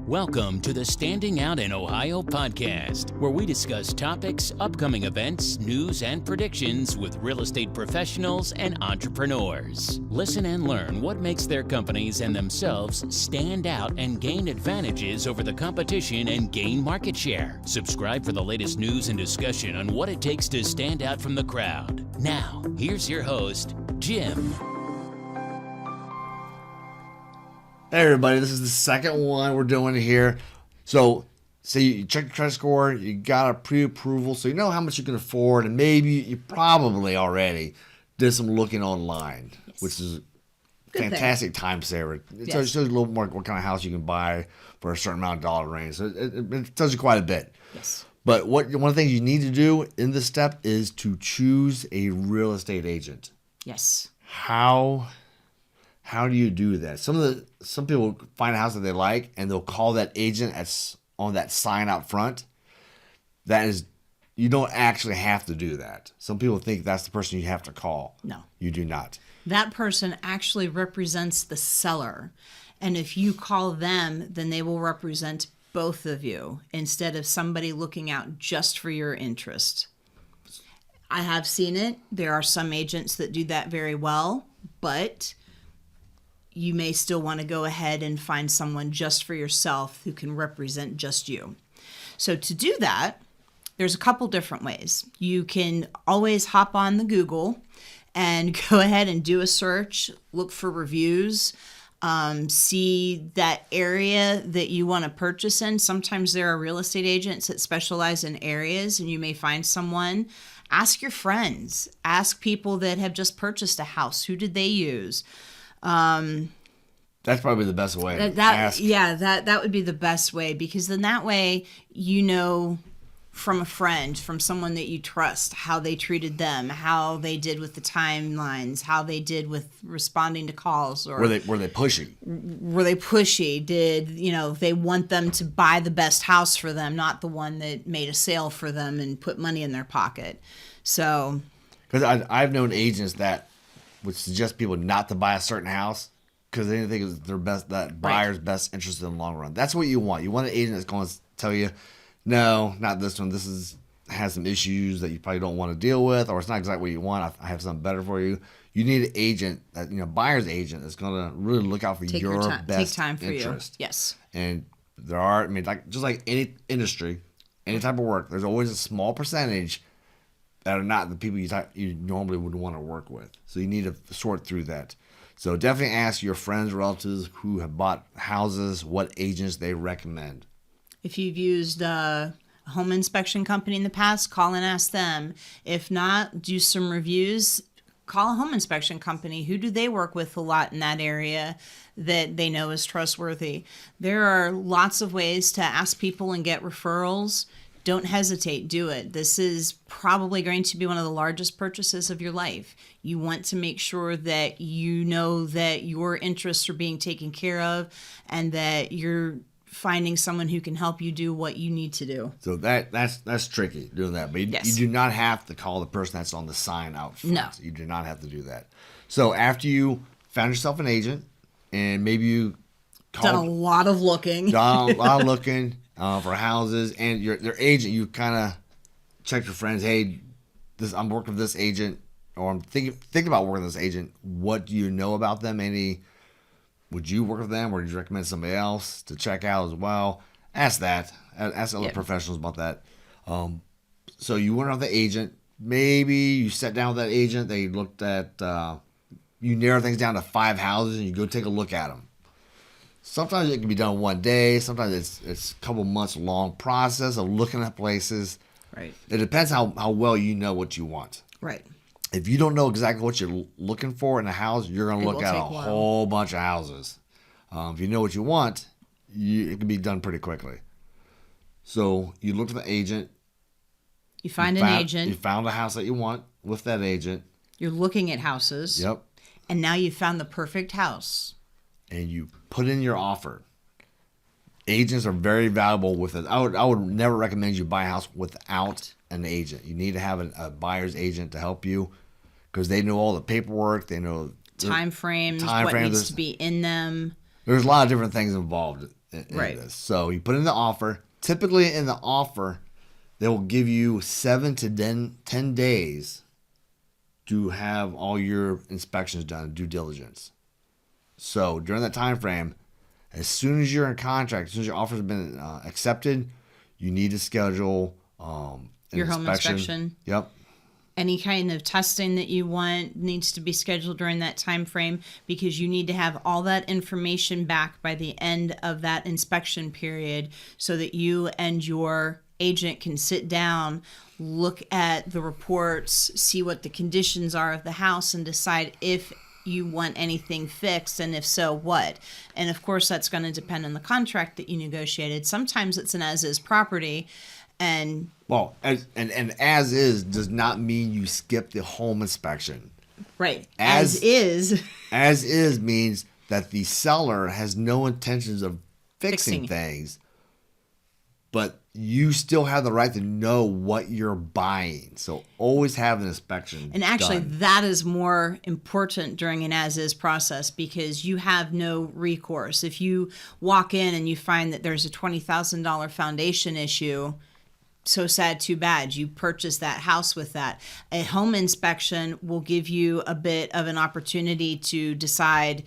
Welcome to the Standing Out in Ohio podcast, where we discuss topics, upcoming events, news, and predictions with real estate professionals and entrepreneurs. Listen and learn what makes their companies and themselves stand out and gain advantages over the competition and gain market share. Subscribe for the latest news and discussion on what it takes to stand out from the crowd. Now, here's your host, Jim. Hey everybody, this is the second one we're doing here. So, say you check your credit score, you got a pre-approval, so you know how much you can afford, and maybe you probably already did some looking online, Yes. which is a Good fantastic time saver. It shows you a little more what kind of house you can buy for a certain amount of dollar range. So it tells you quite a bit. Yes. But one of the things you need to do in this step is to choose a real estate agent. Yes. How do you do that? Some people find a house that they like and they'll call that agent on that sign out front. That is, you don't actually have to do that. Some people think that's the person you have to call. No. You do not. That person actually represents the seller. And if you call them, then they will represent both of you instead of somebody looking out just for your interest. I have seen it. There are some agents that do that very well, but you may still want to go ahead and find someone just for yourself who can represent just you. So to do that, there's a couple different ways. You can always hop on the Google and go ahead and do a search, look for reviews, see that area that you want to purchase in. Sometimes there are real estate agents that specialize in areas and you may find someone. Ask your friends. Ask people that have just purchased a house. Who did they use? That's probably the best way. That would be the best way, because then that way you know from a friend, from someone that you trust, how they treated them, how they did with the timelines, how they did with responding to calls, or were they pushy? Were they pushy? Did they want them to buy the best house for them, not the one that made a sale for them and put money in their pocket? So, because I've known agents that would suggest people not to buy a certain house because they think it's that buyer's best interest in the long run. That's what you want. You want an agent that's going to tell you, no, not this one. This has some issues that you probably don't want to deal with, or it's not exactly what you want. I have something better for you. You need an agent, buyer's agent, that's going to really look out for your best interest. Yes. And there are, just like any industry, any type of work, there's always a small percentage that are not the people you normally would want to work with. So you need to sort through that. So definitely ask your friends, relatives who have bought houses what agents they recommend. If you've used a home inspection company in the past, call and ask them. If not, do some reviews. Call a home inspection company. Who do they work with a lot in that area that they know is trustworthy? There are lots of ways to ask people and get referrals. Don't hesitate, do it. This is probably going to be one of the largest purchases of your life. You want to make sure that you know that your interests are being taken care of and that you're finding someone who can help you do what you need to do. So that's tricky doing that. But you do not have to call the person that's on the sign out front. No. You do not have to do that. So after you found yourself an agent and maybe you done a lot of looking. For houses, and their agent, you kind of check your friends. Hey, I'm working with this agent, or I'm thinking about working with this agent. What do you know about them? Would you work with them, or would you recommend somebody else to check out as well? Ask that. Ask other professionals about that. So you went off the agent. Maybe you sat down with that agent. They looked at. You narrow things down to 5 houses, and you go take a look at them. Sometimes it can be done one day. Sometimes it's a couple months long process of looking at places. Right. It depends how well you know what you want. Right. If you don't know exactly what you're looking for in a house, you're going to look at a whole bunch of houses. If you know what you want, it can be done pretty quickly. So you look for the agent. You find an agent. You found a house that you want with that agent. You're looking at houses. Yep. And now you found the perfect house. And you put in your offer. Agents are very valuable with it. I would never recommend you buy a house without an agent. You need to have a buyer's agent to help you because they know all the paperwork. They know time frames, what needs to be in them. There's a lot of different things involved Right. this. So you put in the offer. Typically in the offer, they will give you 7 to 10 days to have all your inspections done, due diligence. So during that time frame, as soon as you're in contract, as soon as your offer has been accepted, you need to schedule Your home inspection. Yep. Any kind of testing that you want needs to be scheduled during that time frame, because you need to have all that information back by the end of that inspection period so that you and your agent can sit down, look at the reports, see what the conditions are of the house, and decide if you want anything fixed, and if so, what. And of course, that's going to depend on the contract that you negotiated. Sometimes it's an as-is property, and well, as is does not mean you skip the home inspection. Right. As is means that the seller has no intentions of fixing things, but you still have the right to know what you're buying. So always have an inspection. And actually, done. that is more important during an as-is process, because you have no recourse. If you walk in and you find that there's a $20,000 foundation issue, so sad, too bad. You purchased that house with that. A home inspection will give you a bit of an opportunity to decide,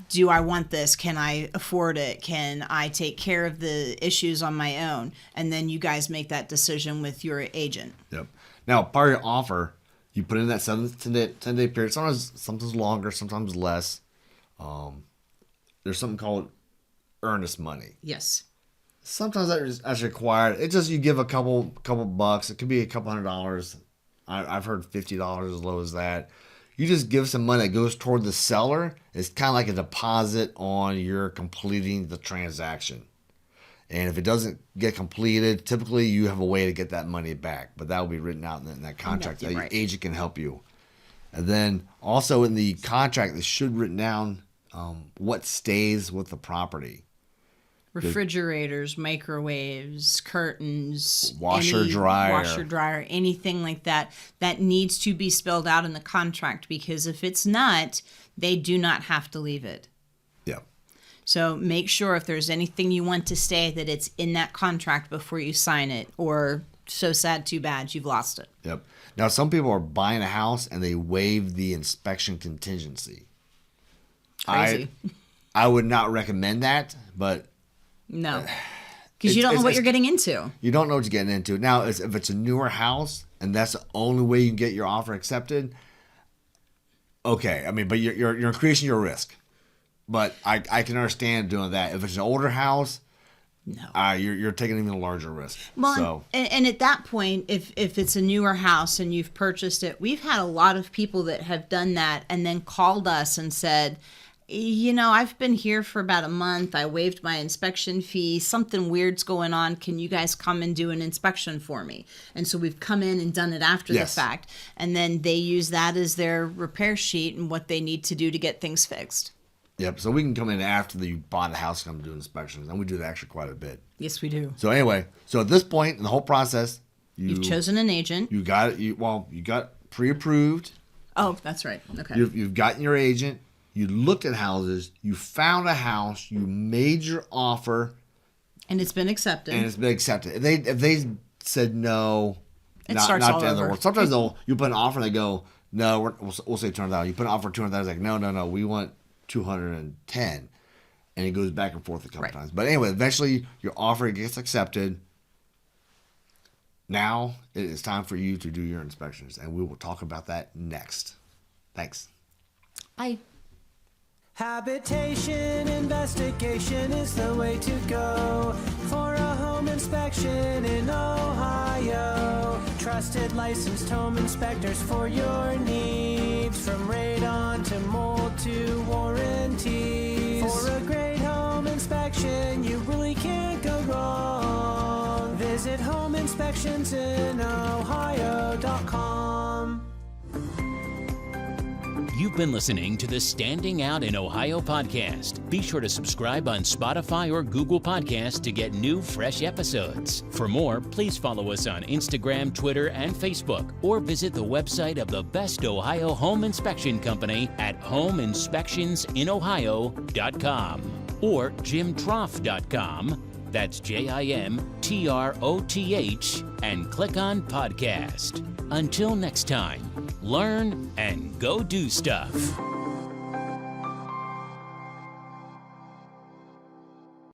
do I want this? Can I afford it? Can I take care of the issues on my own? And then you guys make that decision with your agent. Yep. Now, part of your offer, you put in that 7 to 10 day period. Sometimes longer, sometimes less. There's something called earnest money. Yes. Sometimes that's required. It's just you give a couple bucks. It could be a couple $100. I've heard $50 as low as that. You just give some money that goes toward the seller. It's kind of like a deposit on your completing the transaction. And if it doesn't get completed, typically you have a way to get that money back. But that will be written out in that contract. That your agent can help you. And then also in the contract, it should written down what stays with the property. Refrigerators, microwaves, curtains, washer, dryer, anything like that needs to be spelled out in the contract, because if it's not, they do not have to leave it. Yep. So make sure if there's anything you want to stay, that it's in that contract before you sign it, or so sad, too bad, you've lost it. Yep. Now, some people are buying a house and they waive the inspection contingency. Crazy. I would not recommend that, but no, because you don't know what you're getting into. You don't know what you're getting into. Now, if it's a newer house and that's the only way you can get your offer accepted, okay. I mean, but you're increasing your risk. But I can understand doing that. If it's an older house, no, you're taking an even larger risk. Well, so. and at that point, if it's a newer house and you've purchased it, we've had a lot of people that have done that and then called us and said, you know, I've been here for about a month. I waived my inspection fee. Something weird's going on. Can you guys come and do an inspection for me? And so we've come in and done it after the fact. And then they use that as their repair sheet and what they need to do to get things fixed. Yep. So we can come in after you bought a house and come do inspections. And we do that actually quite a bit. Yes, we do. So anyway, so at this point in the whole process, you've chosen an agent. You got it. You got pre-approved. Oh, that's right. Okay. You've gotten your agent. You looked at houses, you found a house, you made your offer. And it's been accepted. If they said no, not the end of the world. Sometimes you put an offer and they go, no, we'll say $200,000. You put an offer of $200,000, like, no, we want $210,000. And it goes back and forth a couple times. But anyway, eventually your offer gets accepted. Now it is time for you to do your inspections, and we will talk about that next. Thanks. Bye. Habitation Investigation is the way to go for a home inspection in Ohio. Trusted licensed home inspectors for your needs, from radon to mold to warranties. For a great home inspection, you really can't go wrong. Visit homeinspectionsinohio.com. You've been listening to the Standing Out in Ohio podcast. Be sure to subscribe on Spotify or Google Podcasts to get new, fresh episodes. For more, please follow us on Instagram, Twitter, and Facebook, or visit the website of the best Ohio home inspection company at homeinspectionsinohio.com. or jimtroth.com. That's JIMTROTH, and click on podcast. Until next time, learn and go do stuff.